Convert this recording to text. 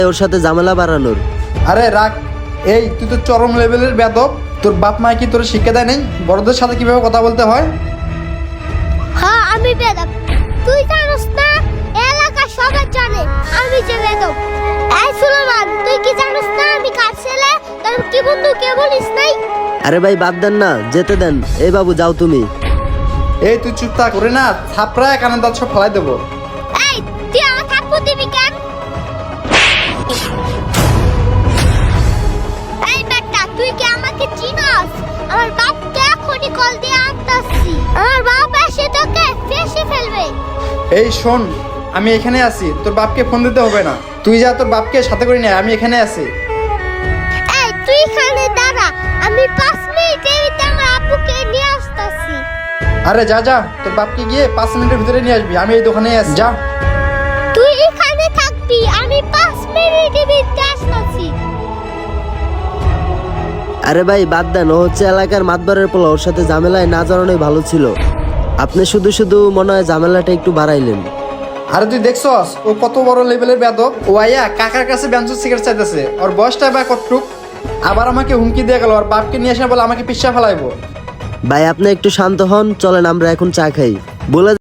ওর সাথে ঝামেলা বাড়ানোর। আরে রাখ, এই তুই তো চরম লেভেলের বেদব। তোর বাপ মা কি তোর শিক্ষা দেয় নেই বড়দের সাথে কিভাবে কথা বলতে হয়? হ্যাঁ আমি বেদব, তুই জানোস না? এলাকা সবাই জানে আমি যে বেদব। এই সুলেমান, তুই কি জানোস না আমি কার ছেলে? তোর কি বন্ধু কে বলিস নাই? আরে ভাই বাদ দেন না, যেতে দেন। এই বাবু যাও তুমি। এই তুই চুপ থাক, করে না থাপড়ায় কানে দাঁত সব ফেলাই দেবো। এই তুই আমার থাপ্পড় দিবি কেন? এই বেটা, তুই কি আমাকে চিনস? আমার বাপকে এখনই কল দিয়ে আনতাছি। আমার বাপ এসে তোকে ফেসে ফেলবে। এই শোন, আমি এখানে আছি, তোর বাপকে ফোন দিতে হবে না। তুই যা, তোর বাপকে সাথে করে নিয়ে আয়, আমি এখানে আছি। এই তুই এখানে দাঁড়া, আমি 5 মিনিটের ভিতরে আমার আব্বুকে নিয়ে আসতাছি। আরে যা যা, তোর বাপকে গিয়ে 5 মিনিটের ভিতরে নিয়ে আসবি, আমি এই দোকানেই আছি, যা। তুই এখানে থাকবি, আমি 5 মিনিটের ভিতরে আসতাছি। আরে ভাই বাদ দেন, ও হচ্ছে এলাকার মাতবরের পোলা, ওর সাথে ঝামেলায় না জড়ানোই ভালো ছিল। আপনি শুধু শুধু মনে হয় ঝামেলাটা একটু বাড়াইলেন। আরে তুই দেখছস ও কত বড় লেভেলের বেদব? ও আইয়া কাকার কাছে ব্যঞ্জন সিগারেট চাইতেছে, ওর বয়সটা বা কতটুক? আবার আমাকে হুমকি দিয়ে গেল, ওর বাপকে নিয়ে আসে বলে আমাকে পিচ্ছা ফেলাইবো। ভাই আপনি একটু শান্ত হন, চলেন আমরা এখন চা খাই। বলে